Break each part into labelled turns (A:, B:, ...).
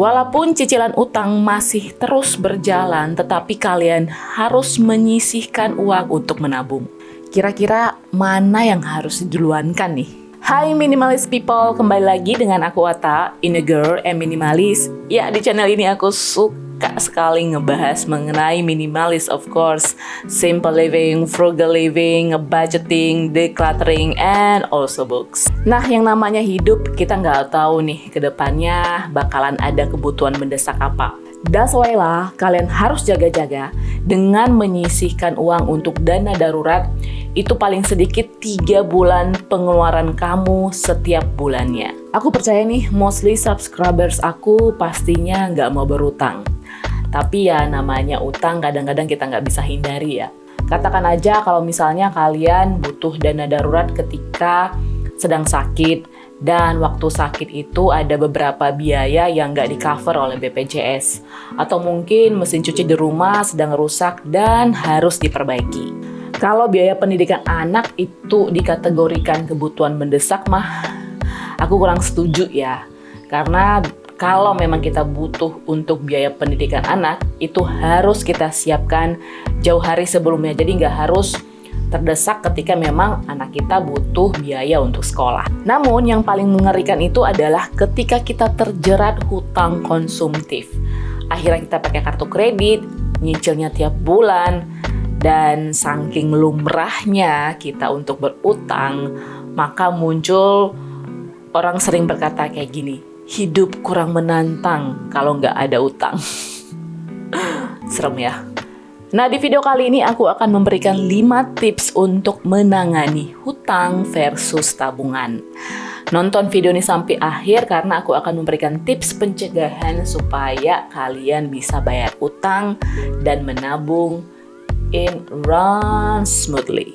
A: Walaupun cicilan utang masih terus berjalan, tetapi kalian harus menyisihkan uang untuk menabung. Kira-kira mana yang harus diduluankan nih? Hai minimalist people, kembali lagi dengan aku Ata, in a girl and minimalist. Ya, di channel ini aku suka sekali ngebahas mengenai minimalis, of course. Simple living, frugal living, budgeting, decluttering, and also books. Nah, yang namanya hidup, kita nggak tahu nih ke depannya bakalan ada kebutuhan mendesak apa. That's why lah, kalian harus jaga-jaga dengan menyisihkan uang untuk dana darurat. Itu paling sedikit 3 bulan pengeluaran kamu setiap bulannya. Aku percaya nih, mostly subscribers aku pastinya nggak mau berutang. Tapi ya namanya utang kadang-kadang kita nggak bisa hindari ya. Katakan aja kalau misalnya kalian butuh dana darurat ketika sedang sakit, dan waktu sakit itu ada beberapa biaya yang nggak di-cover oleh BPJS. Atau mungkin mesin cuci di rumah sedang rusak dan harus diperbaiki. Kalau biaya pendidikan anak itu dikategorikan kebutuhan mendesak mah, aku kurang setuju ya. Karena kalau memang kita butuh untuk biaya pendidikan anak, itu harus kita siapkan jauh hari sebelumnya. Jadi nggak harus terdesak ketika memang anak kita butuh biaya untuk sekolah. Namun yang paling mengerikan itu adalah ketika kita terjerat hutang konsumtif. Akhirnya kita pakai kartu kredit, nyicilnya tiap bulan, dan saking lumrahnya kita untuk berutang, maka muncul orang sering berkata kayak gini, hidup kurang menantang kalau nggak ada utang. Serem ya. Nah, di video kali ini aku akan memberikan 5 tips untuk menangani hutang versus tabungan. Nonton video ini sampai akhir karena aku akan memberikan tips pencegahan supaya kalian bisa bayar utang dan menabung in run smoothly.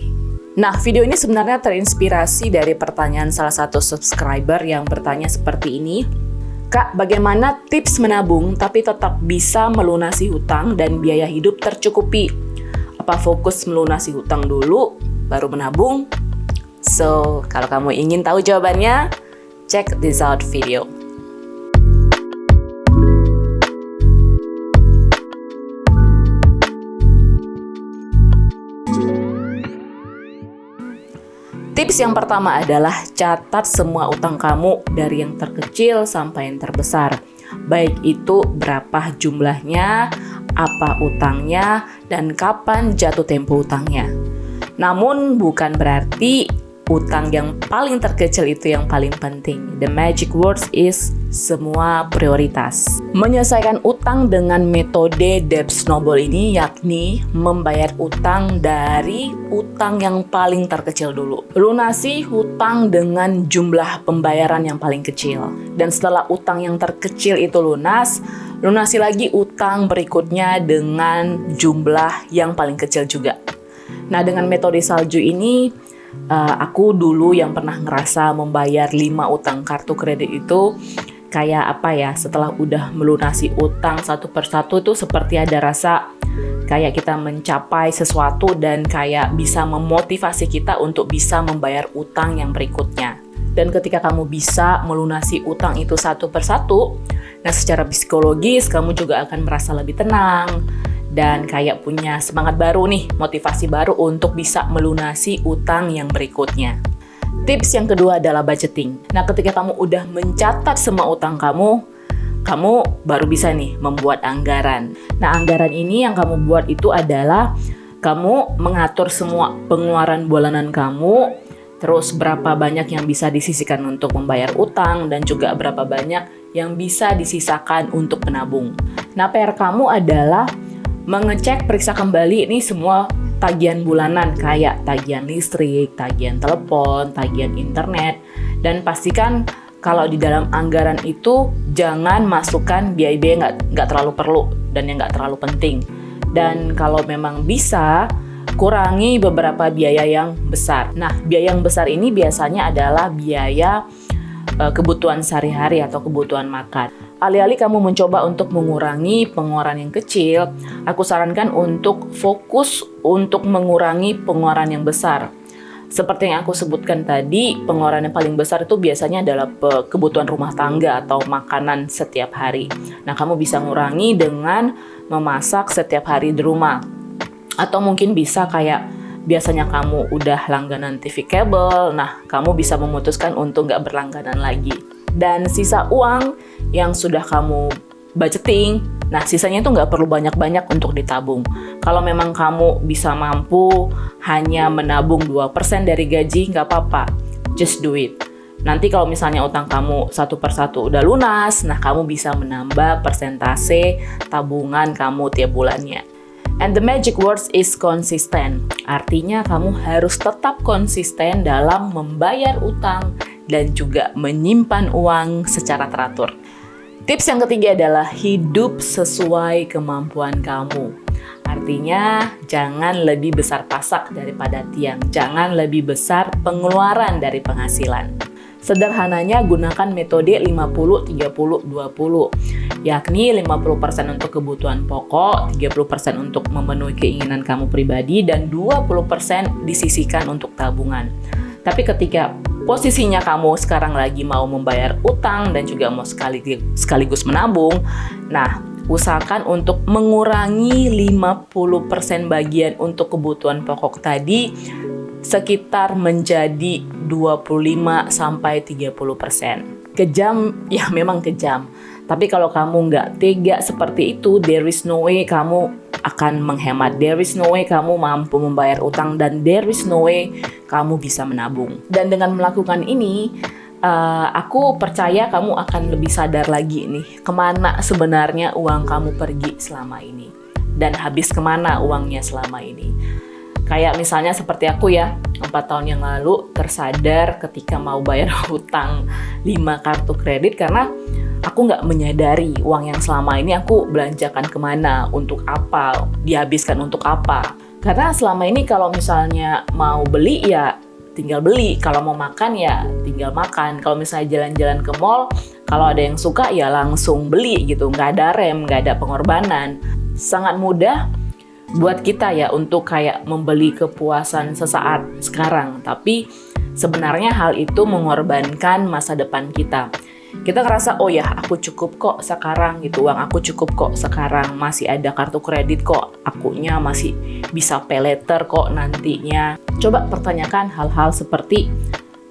A: Nah, video ini sebenarnya terinspirasi dari pertanyaan salah satu subscriber yang bertanya seperti ini. Kak, bagaimana tips menabung tapi tetap bisa melunasi hutang dan biaya hidup tercukupi? Apa fokus melunasi hutang dulu, baru menabung? So, kalau kamu ingin tahu jawabannya, check this out video. Tips yang pertama adalah catat semua utang kamu dari yang terkecil sampai yang terbesar. Baik itu berapa jumlahnya, apa utangnya, dan kapan jatuh tempo utangnya. Namun bukan berarti utang yang paling terkecil itu yang paling penting. The magic words is semua prioritas. Menyelesaikan utang dengan metode debt snowball ini yakni membayar utang dari utang yang paling terkecil dulu. Lunasi hutang dengan jumlah pembayaran yang paling kecil. Dan setelah utang yang terkecil itu lunas, lunasi lagi utang berikutnya dengan jumlah yang paling kecil juga. Nah, dengan metode salju ini, aku dulu yang pernah ngerasa membayar 5 utang kartu kredit itu kayak apa ya, setelah udah melunasi utang satu persatu itu seperti ada rasa kayak kita mencapai sesuatu dan kayak bisa memotivasi kita untuk bisa membayar utang yang berikutnya. Dan ketika kamu bisa melunasi utang itu satu persatu, nah secara psikologis kamu juga akan merasa lebih tenang dan kayak punya semangat baru nih, motivasi baru untuk bisa melunasi utang yang berikutnya. Tips yang kedua adalah budgeting. Nah, ketika kamu udah mencatat semua utang kamu baru bisa nih membuat anggaran. Nah, anggaran ini yang kamu buat itu adalah kamu mengatur semua pengeluaran bulanan kamu, terus berapa banyak yang bisa disisihkan untuk membayar utang, dan juga berapa banyak yang bisa disisakan untuk menabung. Nah, PR kamu adalah mengecek, periksa kembali nih semua tagihan bulanan kayak tagihan listrik, tagihan telepon, tagihan internet, dan pastikan kalau di dalam anggaran itu jangan masukkan biaya-biaya nggak terlalu perlu dan yang nggak terlalu penting. Dan kalau memang bisa, kurangi beberapa biaya yang besar. Nah, biaya yang besar ini biasanya adalah biaya kebutuhan sehari-hari atau kebutuhan makan. Alih-alih kamu mencoba untuk mengurangi pengeluaran yang kecil, aku sarankan untuk fokus untuk mengurangi pengeluaran yang besar. Seperti yang aku sebutkan tadi, pengeluaran yang paling besar itu biasanya adalah kebutuhan rumah tangga atau makanan setiap hari. Nah, kamu bisa ngurangi dengan memasak setiap hari di rumah. Atau mungkin bisa kayak biasanya kamu udah langganan TV kabel, nah kamu bisa memutuskan untuk nggak berlangganan lagi. Dan sisa uang yang sudah kamu budgeting, nah sisanya itu nggak perlu banyak-banyak untuk ditabung. Kalau memang kamu bisa mampu hanya menabung 2% dari gaji, nggak apa-apa, just do it. Nanti kalau misalnya utang kamu satu persatu udah lunas, nah kamu bisa menambah persentase tabungan kamu tiap bulannya. And the magic words is consistent. Artinya kamu harus tetap konsisten dalam membayar utang dan juga menyimpan uang secara teratur. Tips yang ketiga adalah hidup sesuai kemampuan kamu. Artinya jangan lebih besar pasak daripada tiang, jangan lebih besar pengeluaran dari penghasilan. Sederhananya gunakan metode 50-30-20, yakni 50% untuk kebutuhan pokok, 30% untuk memenuhi keinginan kamu pribadi, dan 20% disisihkan untuk tabungan. Tapi ketika posisinya kamu sekarang lagi mau membayar utang dan juga mau sekaligus menabung, nah usahakan untuk mengurangi 50% bagian untuk kebutuhan pokok tadi sekitar menjadi 25-30%. Kejam, ya memang kejam. Tapi kalau kamu nggak tega seperti itu, there is no way kamu akan menghemat. There is no way kamu mampu membayar utang, dan there is no way kamu bisa menabung. Dan dengan melakukan ini, aku percaya kamu akan lebih sadar lagi nih, kemana sebenarnya uang kamu pergi selama ini. Dan habis kemana uangnya selama ini. Kayak misalnya seperti aku ya, 4 tahun yang lalu tersadar ketika mau bayar hutang 5 kartu kredit karena aku nggak menyadari uang yang selama ini aku belanjakan kemana, untuk apa, dihabiskan untuk apa. Karena selama ini kalau misalnya mau beli ya tinggal beli, kalau mau makan ya tinggal makan. Kalau misalnya jalan-jalan ke mall, kalau ada yang suka ya langsung beli gitu, nggak ada rem, nggak ada pengorbanan. Sangat mudah buat kita ya untuk kayak membeli kepuasan sesaat sekarang, tapi sebenarnya hal itu mengorbankan masa depan kita. Kita ngerasa, oh ya aku cukup kok sekarang gitu, uang aku cukup kok sekarang, masih ada kartu kredit kok, akunya masih bisa pay later kok nantinya. Coba pertanyakan hal-hal seperti,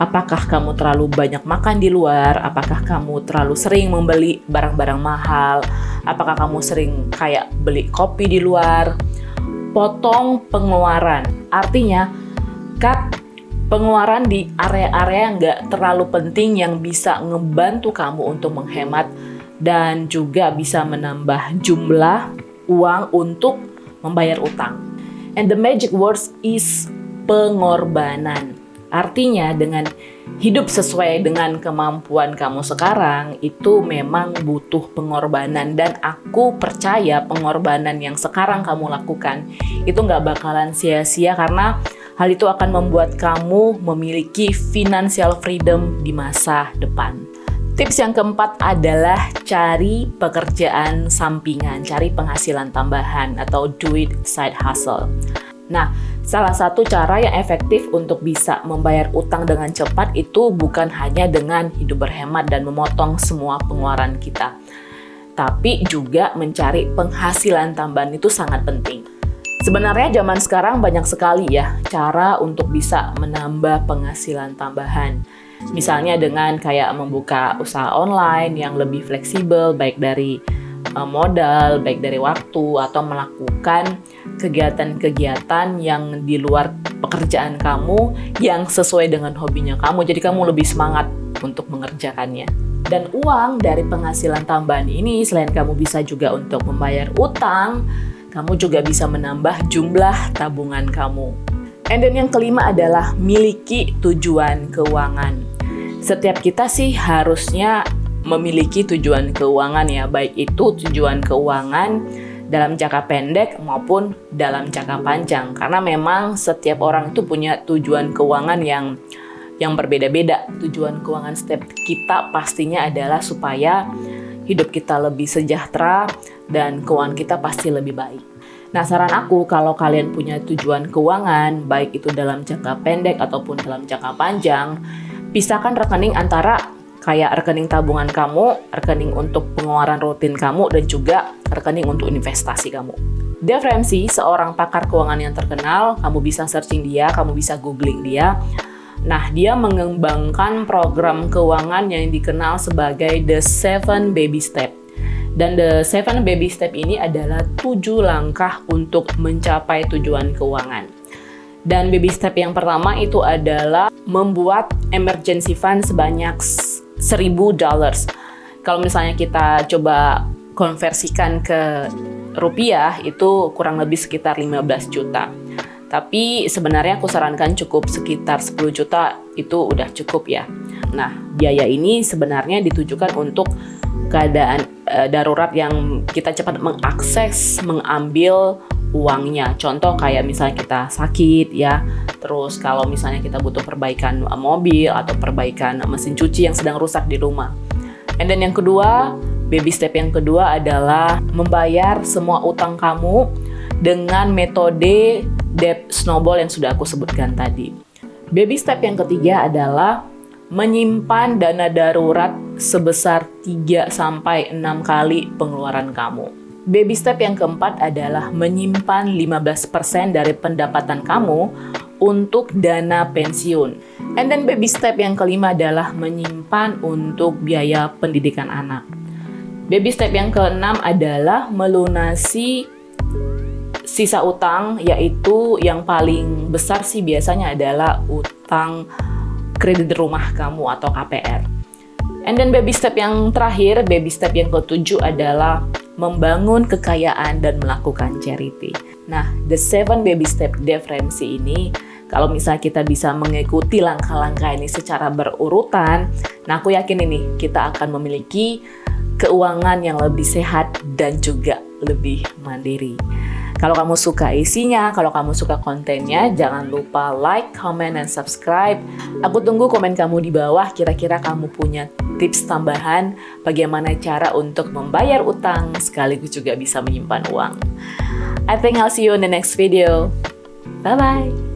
A: apakah kamu terlalu banyak makan di luar? Apakah kamu terlalu sering membeli barang-barang mahal? Apakah kamu sering kayak beli kopi di luar? Potong pengeluaran, artinya cut pengeluaran di area-area yang nggak terlalu penting yang bisa ngebantu kamu untuk menghemat dan juga bisa menambah jumlah uang untuk membayar utang. And the magic words is pengorbanan. Artinya dengan hidup sesuai dengan kemampuan kamu sekarang itu memang butuh pengorbanan, dan aku percaya pengorbanan yang sekarang kamu lakukan itu nggak bakalan sia-sia karena hal itu akan membuat kamu memiliki financial freedom di masa depan. Tips yang keempat adalah cari pekerjaan sampingan, cari penghasilan tambahan atau do it side hustle. Nah, salah satu cara yang efektif untuk bisa membayar utang dengan cepat itu bukan hanya dengan hidup berhemat dan memotong semua pengeluaran kita, tapi juga mencari penghasilan tambahan itu sangat penting. Sebenarnya zaman sekarang banyak sekali ya cara untuk bisa menambah penghasilan tambahan. Misalnya dengan kayak membuka usaha online yang lebih fleksibel, baik dari modal, baik dari waktu, atau melakukan kegiatan-kegiatan yang di luar pekerjaan kamu yang sesuai dengan hobinya kamu. Jadi kamu lebih semangat untuk mengerjakannya. Dan uang dari penghasilan tambahan ini selain kamu bisa juga untuk membayar utang, kamu juga bisa menambah jumlah tabungan kamu. And then yang kelima adalah miliki tujuan keuangan. Setiap kita sih harusnya memiliki tujuan keuangan ya, baik itu tujuan keuangan dalam jangka pendek maupun dalam jangka panjang. Karena memang setiap orang itu punya tujuan keuangan yang berbeda-beda. Tujuan keuangan setiap kita pastinya adalah supaya hidup kita lebih sejahtera dan keuangan kita pasti lebih baik. Nah, saran aku kalau kalian punya tujuan keuangan, baik itu dalam jangka pendek ataupun dalam jangka panjang, pisahkan rekening antara kayak rekening tabungan kamu, rekening untuk pengeluaran rutin kamu, dan juga rekening untuk investasi kamu. Dave Ramsey, seorang pakar keuangan yang terkenal, kamu bisa searching dia, kamu bisa googling dia. Nah, dia mengembangkan program keuangan yang dikenal sebagai The 7 Baby Step. Dan The 7 Baby Step ini adalah 7 langkah untuk mencapai tujuan keuangan. Dan baby step yang pertama itu adalah membuat emergency fund sebanyak $1.000. Kalau misalnya kita coba konversikan ke rupiah, itu kurang lebih sekitar 15 juta. Tapi sebenarnya aku sarankan cukup sekitar 10 juta, itu udah cukup ya. Nah, biaya ini sebenarnya ditujukan untuk keadaan darurat yang kita cepat mengakses, mengambil uangnya. Contoh kayak misalnya kita sakit ya, terus kalau misalnya kita butuh perbaikan mobil atau perbaikan mesin cuci yang sedang rusak di rumah. And then yang kedua, baby step yang kedua adalah membayar semua utang kamu dengan metode debt snowball yang sudah aku sebutkan tadi. Baby step yang ketiga adalah menyimpan dana darurat sebesar 3-6 kali pengeluaran kamu. Baby step yang keempat adalah menyimpan 15% dari pendapatan kamu untuk dana pensiun. And then baby step yang kelima adalah menyimpan untuk biaya pendidikan anak. Baby step yang keenam adalah melunasi sisa utang, yaitu yang paling besar sih biasanya adalah utang kredit rumah kamu atau KPR. And then baby step yang terakhir, baby step yang ketujuh adalah membangun kekayaan dan melakukan charity. Nah, the 7 baby step Dave Ramsey ini, kalau misalnya kita bisa mengikuti langkah-langkah ini secara berurutan, nah aku yakin ini kita akan memiliki keuangan yang lebih sehat dan juga lebih mandiri. Kalau kamu suka isinya, kalau kamu suka kontennya, jangan lupa like, comment, dan subscribe. Aku tunggu komen kamu di bawah, kira-kira kamu punya tips tambahan bagaimana cara untuk membayar utang sekaligus juga bisa menyimpan uang. I think I'll see you in the next video. Bye-bye!